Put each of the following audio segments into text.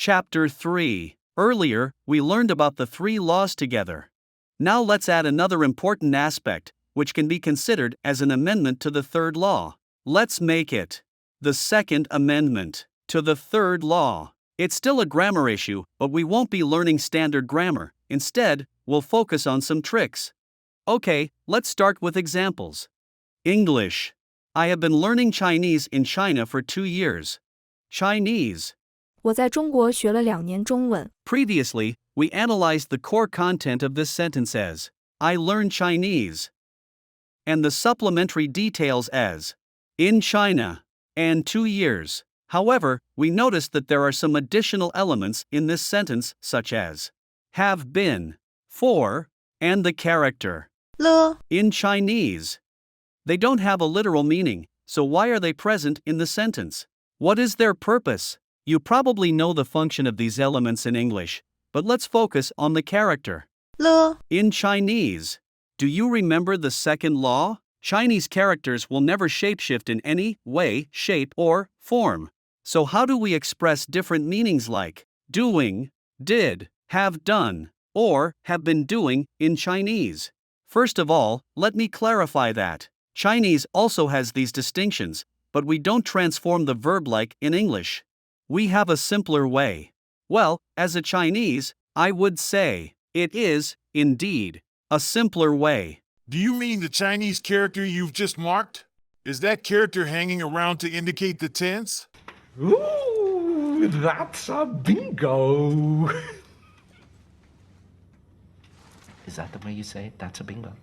Chapter 3. Earlier, we learned about the 3 laws together. Now let's add another important aspect, which can be considered as an amendment to the 3rd law. Let's make it the 2nd amendment to the 3rd law. It's still a grammar issue, but we won't be learning standard grammar. Instead, we'll focus on some tricks. Okay, let's start with examples. English. I have been learning Chinese in China for 2 years. Chinese. 我在中国学了2年中文。 Previously, we analyzed the core content of this sentence as, I learned Chinese, and the supplementary details as, in China, and 2 years. However, we noticed that there are some additional elements in this sentence such as, have been, for, and the character, 了 in Chinese. They don't have a literal meaning, so why are they present in the sentence? What is their purpose? You probably know the function of these elements in English, but let's focus on the character. 了 In Chinese, do you remember the 2nd law? Chinese characters will never shapeshift in any way, shape, or form. So how do we express different meanings like doing, did, have done, or have been doing in Chinese? First of all, let me clarify that Chinese also has these distinctions, but we don't transform the verb like in English. We have a simpler way. Well, as a Chinese, I would say, it is, indeed, a simpler way. Do you mean the Chinese character you've just marked? Is that character hanging around to indicate the tense? Ooh, that's a bingo. Is that the way you say it? That's a bingo.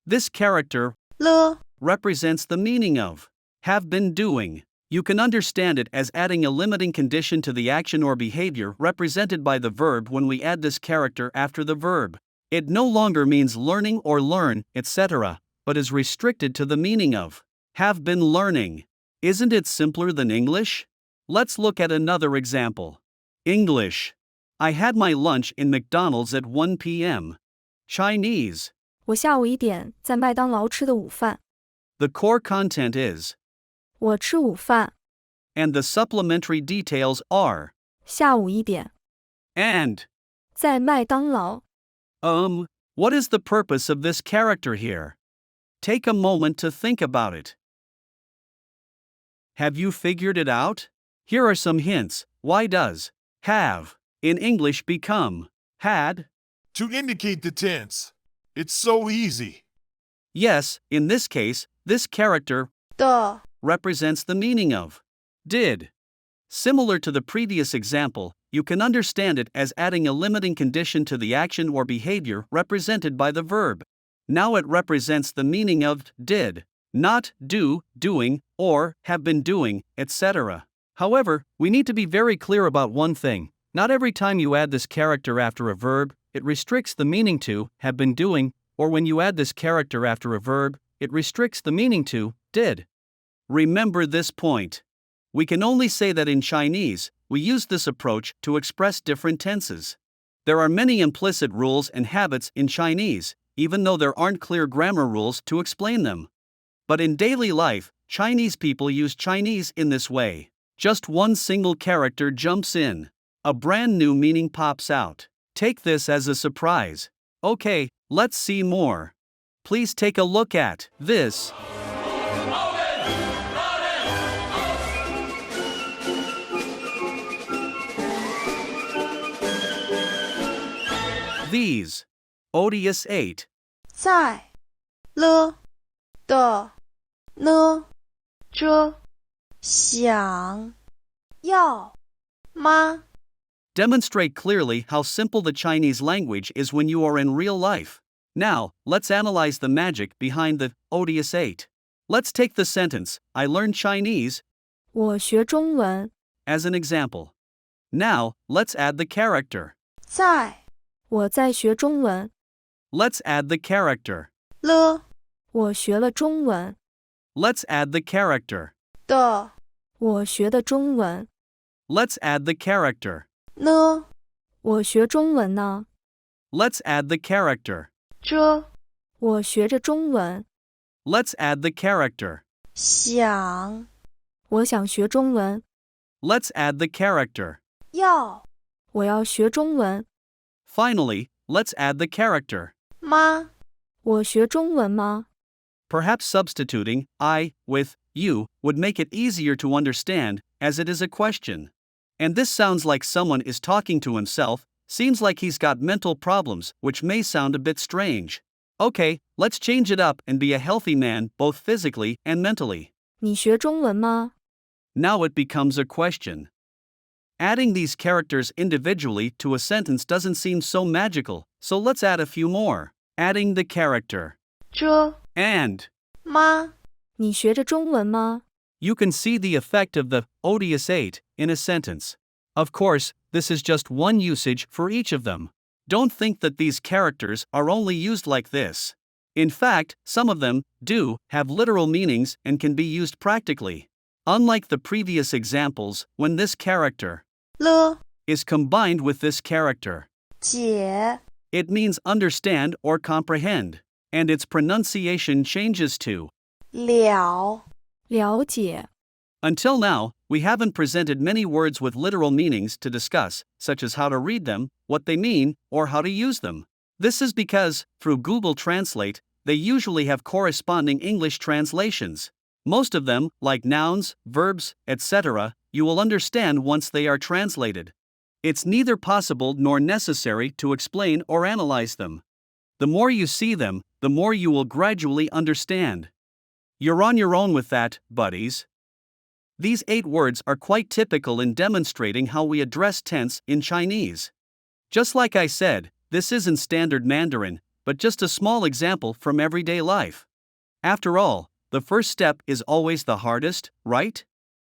This character 了 represents the meaning of have been doing. You can understand it as adding a limiting condition to the action or behavior represented by the verb when we add this character after the verb. It no longer means learning or learn, etc., but is restricted to the meaning of have been learning. Isn't it simpler than English? Let's look at another example. English. I had my lunch in McDonald's at 1 p.m. Chinese. 我下午1点在麦当劳吃的午饭。 The core content is, 我吃午饭， and the supplementary details are, 下午1点 and. 在麦当劳。 What is the purpose of this character here? Take a moment to think about it. Have you figured it out? Here are some hints. Why does have in English become had? To indicate the tense. It's so easy. Yes, in this case, this character 的 represents the meaning of did. Similar to the previous example, you can understand it as adding a limiting condition to the action or behavior represented by the verb. Now it represents the meaning of did, not do, doing, or have been doing, etc. However, we need to be very clear about one thing. Not every time you add this character after a verb, it restricts the meaning to have been doing, or when you add this character after a verb, it restricts the meaning to did. Remember this point. We can only say that in Chinese, we use this approach to express different tenses. There are many implicit rules and habits in Chinese, even though there aren't clear grammar rules to explain them. But in daily life, Chinese people use Chinese in this way. Just one single character jumps in. A brand new meaning pops out. Take this as a surprise. Okay, let's see more. Please take a look at this. These. Odious 8. 在了的呢着想要吗 Demonstrate clearly how simple the Chinese language is when you are in real life. Now, let's analyze the magic behind the odious 8. Let's take the sentence, I learned Chinese, 我学中文 as an example. Now, let's add the character. 在我在学中文 Let's add the character. 了我学了中文 Let's add the character. 的我学的中文 Let's add the character. 呢我学中文呢 Let's add the character. 这我学着中文 Let's add the character. 想我想学中文 Let's add the character. 要我要学中文。 Finally, let's add the character. 吗？我学中文吗？ Perhaps substituting I with you would make it easier to understand, as it is a question. And this sounds like someone is talking to himself, seems like he's got mental problems, which may sound a bit strange. Okay, let's change it up and be a healthy man both physically and mentally. 你学中文吗？ Now it becomes a question. Adding these characters individually to a sentence doesn't seem so magical, so let's add a few more. Adding the character 这 and. 吗？你学着中文吗？ You can see the effect of the odious 8 in a sentence. Of course, this is just one usage for each of them. Don't think that these characters are only used like this. In fact, some of them do have literal meanings and can be used practically. Unlike the previous examples, when this character 了 is combined with this character, 解 it means understand or comprehend, and its pronunciation changes to. 了了解 Until now, we haven't presented many words with literal meanings to discuss, such as how to read them, what they mean, or how to use them. This is because, through Google Translate, they usually have corresponding English translations. Most of them, like nouns, verbs, etc., you will understand once they are translated. It's neither possible nor necessary to explain or analyze them. The more you see them, the more you will gradually understand. You're on your own with that, buddies. These 8 words are quite typical in demonstrating how we address tense in Chinese. Just like I said, this isn't standard Mandarin, but just a small example from everyday life. After all, the first step is always the hardest, right?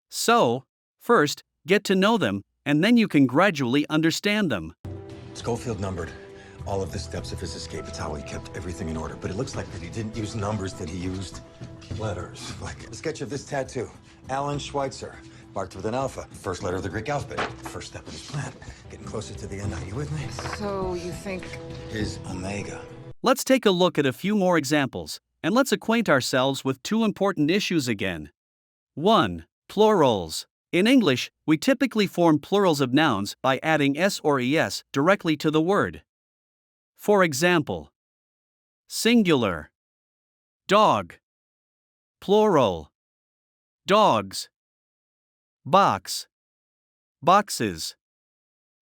So, first, get to know them, and then you can gradually understand them. Schofield numbered all of the steps of his escape. It's how he kept everything in order. But it looks like that he didn't use numbers, that he used letters. Like a sketch of this tattoo. Alan Schweitzer, marked with an alpha. First letter of the Greek alphabet. First step of his plan. Getting closer to the end. Are you with me? So you think... Is omega. Let's take a look at a few more examples, and let's acquaint ourselves with 2 important issues again. 1. Plurals. In English, we typically form plurals of nouns by adding s or es directly to the word. For example, singular, dog, plural, dogs, box, boxes.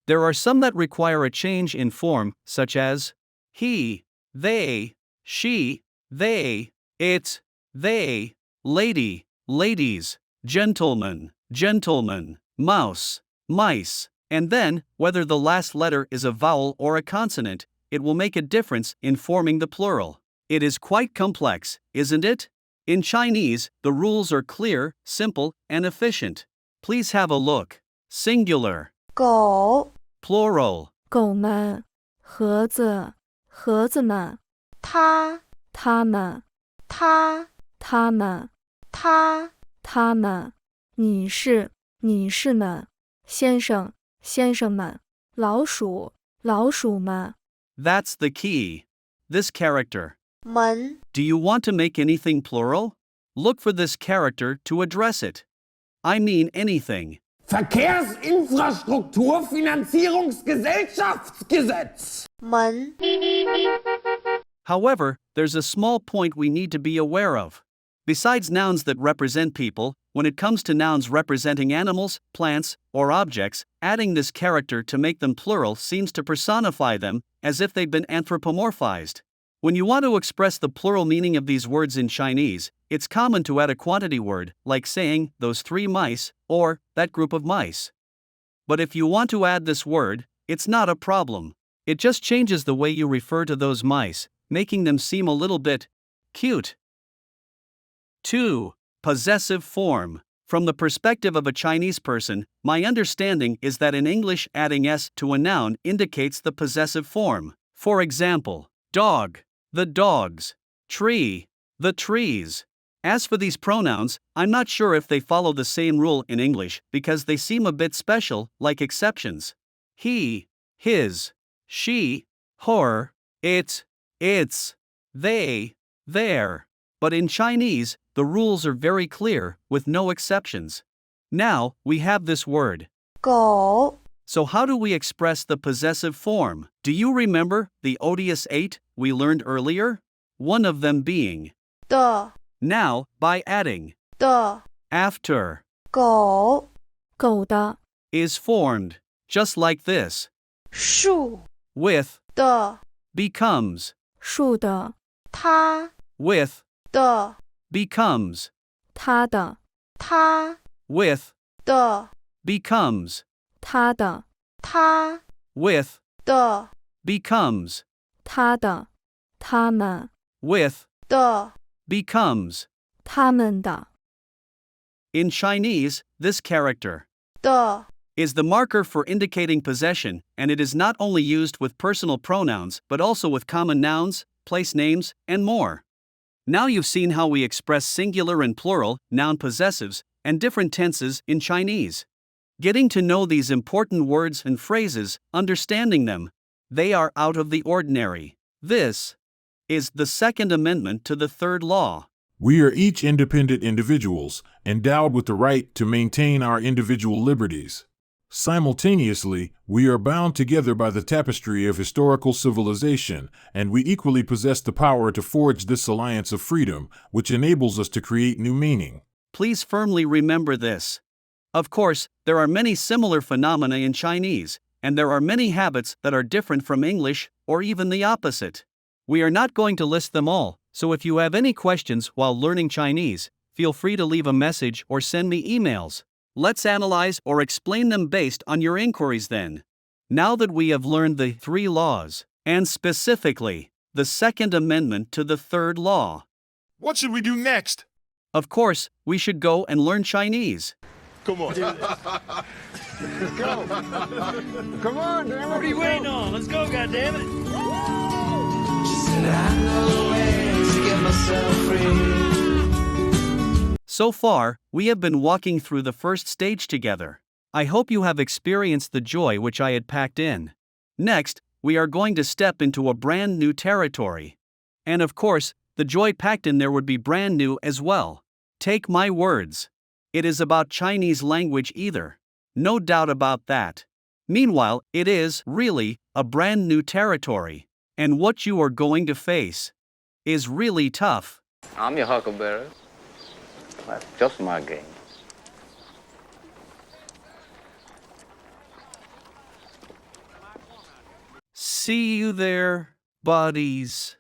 There are some that require a change in form, such as he, they, she, they, it, they, lady, ladies, gentleman, gentleman, mouse, mice, and then, whether the last letter is a vowel or a consonant, it will make a difference in forming the plural. It is quite complex, isn't it? In Chinese, the rules are clear, simple, and efficient. Please have a look. Singular, 狗 plural, 狗们盒子盒子们他们他们他们女士们先生们老鼠们 That's the key. This character. 门 Do you want to make anything plural? Look for this character to address it. I mean anything. Verkehrsinfrastrukturfinanzierungsgesellschaftsgesetz. 门 However, there's a small point we need to be aware of. Besides nouns that represent people, when it comes to nouns representing animals, plants, or objects, adding this character to make them plural seems to personify them, as if they've been anthropomorphized. When you want to express the plural meaning of these words in Chinese, it's common to add a quantity word, like saying, those 3 mice, or, that group of mice. But if you want to add this word, it's not a problem. It just changes the way you refer to those mice, making them seem a little bit cute. 2. Possessive form. From the perspective of a Chinese person, my understanding is that in English adding s to a noun indicates the possessive form. For example, dog, the dogs, tree, the trees. As for these pronouns, I'm not sure if they follow the same rule in English because they seem a bit special, like exceptions. He, his, she, her, it, its, they, their. But in Chinese, the rules are very clear, with no exceptions. Now, we have this word. 狗 So how do we express the possessive form? Do you remember the odious 8 we learned earlier? One of them being 的 now by adding 的 after 狗狗的 is formed just like this 树 with 的 becomes 树的它 with 的 becomes 它的它 with 的 becomes 它的它 with 的 becomes 它的他们 with 的 becomes. 他们的 In Chinese, this character 的 is the marker for indicating possession, and it is not only used with personal pronouns but also with common nouns, place names, and more. Now you've seen how we express singular and plural, noun possessives, and different tenses in Chinese. Getting to know these important words and phrases, understanding them, they are out of the ordinary. This is the Second Amendment to the Third Law. We are each independent individuals, endowed with the right to maintain our individual liberties. Simultaneously, we are bound together by the tapestry of historical civilization, and we equally possess the power to forge this alliance of freedom, which enables us to create new meaning. Please firmly remember this. Of course, there are many similar phenomena in Chinese, and there are many habits that are different from English, or even the opposite. We are not going to list them all, so if you have any questions while learning Chinese, feel free to leave a message or send me emails. Let's analyze or explain them based on your inquiries then. Now that we have learned the 3 laws, and specifically, the Second Amendment to the Third Law, What should we do next? of course, we should go and learn Chinese. Come on. Come on, damn it. What are you waiting on? Let's go, goddammit. So far, we have been walking through the first stage together. I hope you have experienced the joy which I had packed in. Next, we are going to step into a brand new territory. And of course, the joy packed in there would be brand new as well. Take my words. It is about Chinese language either. No doubt about that. Meanwhile, it is, really, a brand new territory. And what you are going to face is really tough. I'm your huckleberry. That's just my game. See you there, buddies.